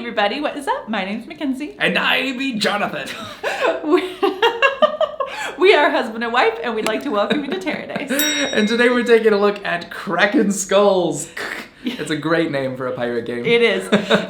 everybody, what is up? My name's Mackenzie. And I be Jonathan. We are husband and wife, and we'd like to welcome you to TerreDice. And today we're taking a look at Kraken Skulls. It's a great name for a pirate game. It is.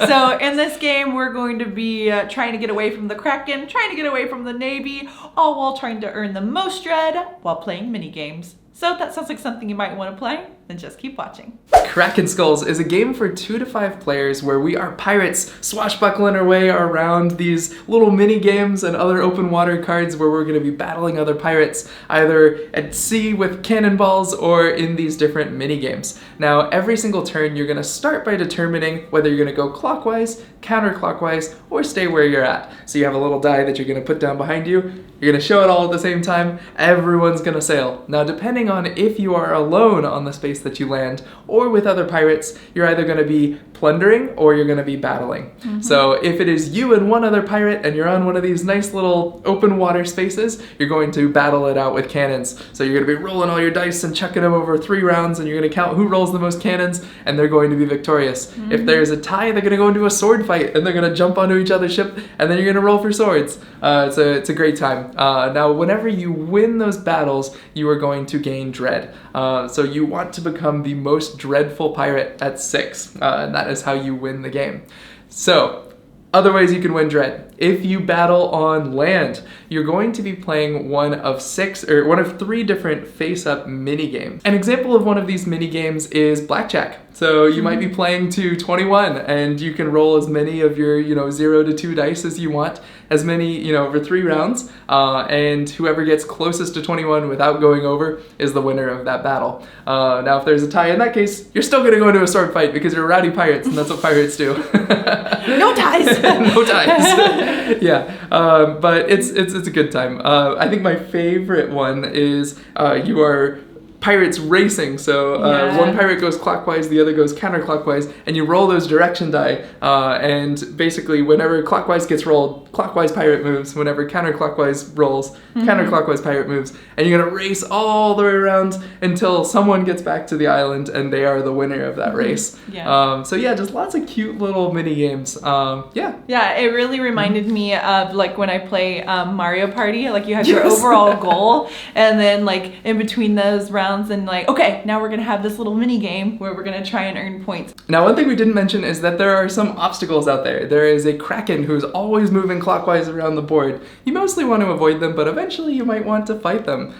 So in this game, we're going to be trying to get away from the Kraken, trying to get away from the Navy, all while trying to earn the most dread while playing minigames. So if that sounds like something you might want to play, then just keep watching. Kraken Skulls is a game for 2 to 5 players where we are pirates swashbuckling our way around these little mini games and other open water cards where we're going to be battling other pirates either at sea with cannonballs or in these different mini games. Now every single turn you're going to start by determining whether you're going to go clockwise, counterclockwise, or stay where you're at. So you have a little die that you're going to put down behind you. You're going to show it all at the same time. Everyone's going to sail. Now depending on if you are alone on the space that you land or with other pirates, you're either going to be plundering or you're going to be battling. So if it is you and one other pirate and you're on one of these nice little open water spaces, you're going to battle it out with cannons. So you're going to be rolling all your dice and chucking them over 3 rounds, and you're going to count who rolls the most cannons, and they're going to be victorious. If there's a tie, they're going to go into a sword fight and they're going to jump onto each other's ship, and then you're going to roll for swords. It's a great time. Now whenever you win those battles, you are going to gain dread. So you want to become the most dreadful pirate at 6, and that is how you win the game. So, other ways you can win dread. If you battle on land, you're going to be playing one of 3 different face-up mini games. An example of one of these mini games is blackjack. So you might be playing to 21, and you can roll as many of your 0 to 2 dice as you want, as many over 3 rounds, and whoever gets closest to 21 without going over is the winner of that battle. Now if there's a tie in that case, you're still gonna go into a sword fight because you're rowdy pirates, and that's what pirates do. No ties. No ties. Yeah, but it's a good time. I think my favorite one is you are pirates racing. So one pirate goes clockwise, the other goes counterclockwise, and you roll those direction die, and basically whenever clockwise gets rolled, clockwise pirate moves. Whenever counterclockwise rolls, counterclockwise pirate moves, and you're gonna race all the way around until someone gets back to the island and they are the winner of that race. So yeah, just lots of cute little mini games. Yeah, it really reminded me of like when I play Mario Party. Like you have your overall goal, and then like in between those rounds, and like, okay, now we're gonna have this little mini game where we're gonna try and earn points. Now one thing we didn't mention is that there are some obstacles out there. There is a Kraken who's always moving clockwise around the board. You mostly want to avoid them, but eventually you might want to fight them,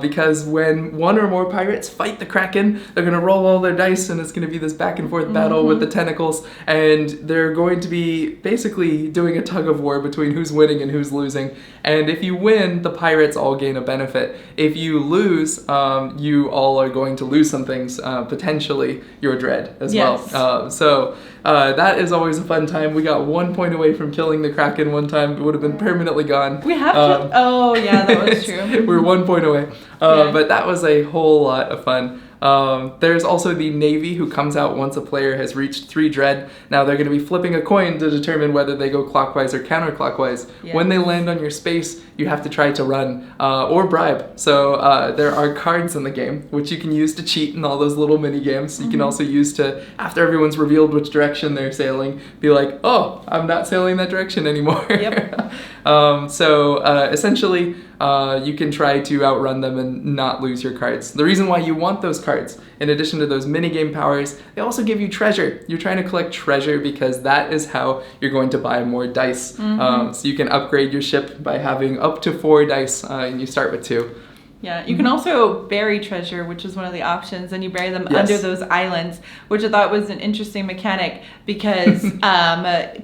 because when one or more pirates fight the Kraken, they're gonna roll all their dice, and it's gonna be this back and forth battle with the tentacles, and they're going to be basically doing a tug of war between who's winning and who's losing. And if you win, the pirates all gain a benefit. If you lose, you all are going to lose some things, potentially your dread as well. So that is always a fun time. We got 1 point away from killing the Kraken one time. It would have been permanently gone. We have to. Oh yeah, that was true. We were 1 point away. But that was a whole lot of fun. There's also the Navy, who comes out once a player has reached 3 dread. Now they're going to be flipping a coin to determine whether they go clockwise or counterclockwise. When they land on your space, you have to try to run or bribe. So there are cards in the game, which you can use to cheat in all those little mini games. You can also use to, after everyone's revealed which direction they're sailing, be like, oh, I'm not sailing that direction anymore. Essentially, you can try to outrun them and not lose your cards. The reason why you want those cards, in addition to those minigame powers, they also give you treasure. You're trying to collect treasure because that is how you're going to buy more dice. So you can upgrade your ship by having up to 4 dice, and you start with 2. Yeah, you can also bury treasure, which is one of the options, and you bury them under those islands, which I thought was an interesting mechanic because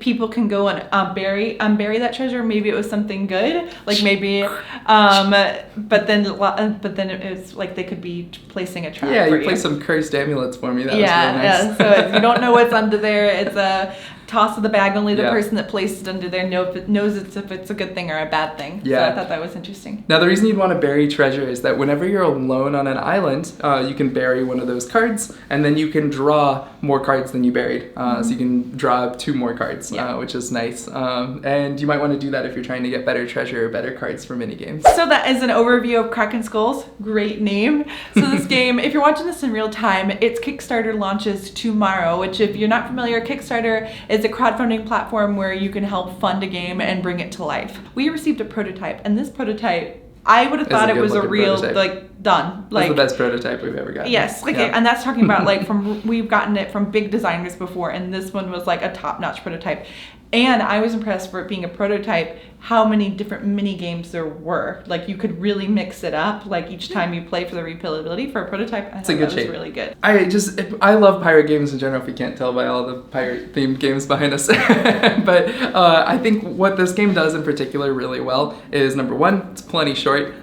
people can go and unbury that treasure. Maybe it was something good, like maybe, but then it's like they could be placing a trap. Yeah, for you play some cursed amulets for me. That was really nice. Yeah. So if you don't know what's under there, it's a toss of the bag. Only the person that placed it under there knows if it's a good thing or a bad thing. Yeah. So I thought that was interesting. Now the reason you'd want to bury treasure is that whenever you're alone on an island, you can bury one of those cards, and then you can draw more cards than you buried. So you can draw 2 more cards, which is nice. And you might want to do that if you're trying to get better treasure or better cards for minigames. So that is an overview of Kraken Skulls. Great name. So this game, if you're watching this in real time, its Kickstarter launches tomorrow, which if you're not familiar, Kickstarter is a crowdfunding platform where you can help fund a game and bring it to life. We received a prototype, and this prototype, I would have thought it was a real, prototype. like, done. Like, it's the best prototype we've ever gotten. Yes, like, and that's talking about, like, we've gotten it from big designers before, and this one was, like, a top-notch prototype. And I was impressed for it being a prototype, how many different mini games there were. Like, you could really mix it up, like, each time you play for the replayability. For a prototype, I thought that was really good. I love pirate games in general, if you can't tell by all the pirate-themed games behind us. But I think what this game does in particular really well is, number one, it's plenty short.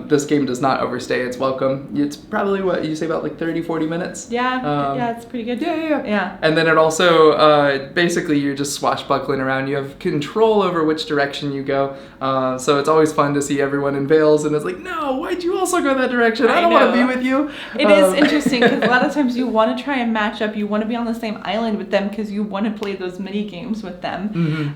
This game does not overstay its welcome. It's probably, what, you say about, like, 30, 40 minutes? Yeah, it's pretty good. Yeah. And then it also, basically, you're just swashbuckling around. You have control over which direction you go. So it's always fun to see everyone in veils, and it's like, no, why'd you also go that direction? I don't want to be with you. It is interesting because a lot of times you want to try and match up. You want to be on the same island with them because you want to play those mini games with them.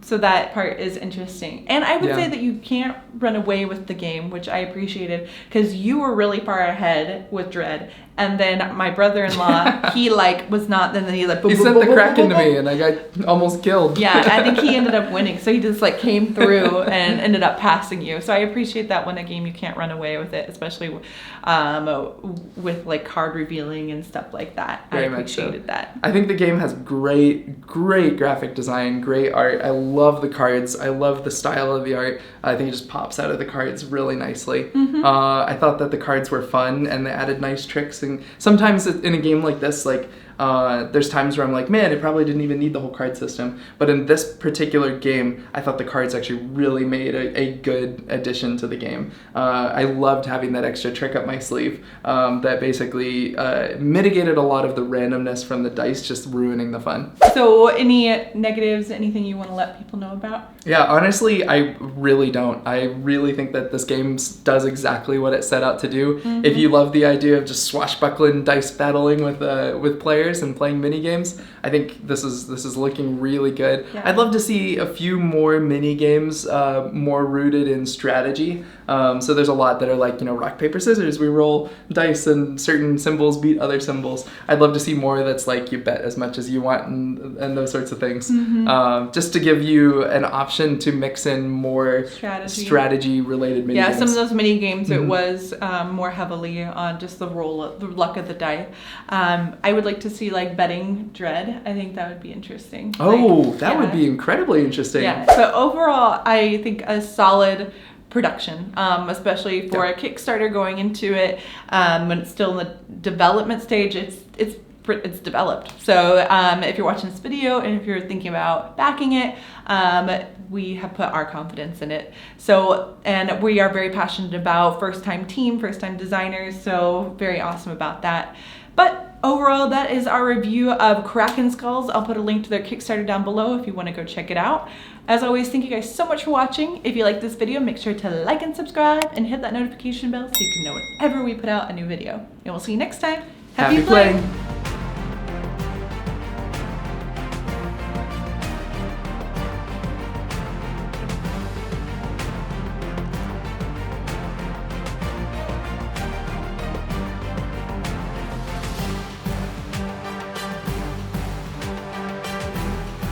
So that part is interesting. And I would say that you can't run away with the game, which I appreciated because you were really far ahead with Dread. And then my brother-in-law, he like was not, and then he like... He sent the Kraken to me and I got almost killed. Yeah, I think he ended up winning. So he just like came through and ended up passing you. So I appreciate that when a game you can't run away with it, especially with like card revealing and stuff like that. I appreciated that. I think the game has great graphic design, great art. I love the cards. I love the style of the art. I think it just pops out of the cards really nicely. I thought that the cards were fun and they added nice tricks. And sometimes in a game like this, like there's times where I'm like, man, it probably didn't even need the whole card system. But in this particular game, I thought the cards actually really made a good addition to the game. I loved having that extra trick up my sleeve that basically mitigated a lot of the randomness from the dice just ruining the fun. So any negatives, anything you want to let people know about? Yeah, honestly, I really don't. I really think that this game does exactly what it set out to do. If you love the idea of just swashbuckling, dice battling with players and playing mini games, I think this is looking really good. Yeah. I'd love to see a few more mini games more rooted in strategy. So there's a lot that are like, rock, paper, scissors. We roll dice and certain symbols beat other symbols. I'd love to see more that's like you bet as much as you want and those sorts of things. Just to give you an option to mix in more strategy related mini games. Some of those mini games it was more heavily on just the luck of the die. I would like to see like betting Dread. I think that would be interesting. Oh, that would be incredibly interesting. Yeah. But overall, I think a solid production, especially for a Kickstarter going into it when it's still in the development stage. It's developed. So if you're watching this video and if you're thinking about backing it, we have put our confidence in it. So, and we are very passionate about first-time team, first-time designers. So very awesome about that. But overall, that is our review of Kraken Skulls. I'll put a link to their Kickstarter down below if you want to go check it out. As always, thank you guys so much for watching. If you like this video, make sure to like and subscribe and hit that notification bell so you can know whenever we put out a new video. And we'll see you next time. Happy playing!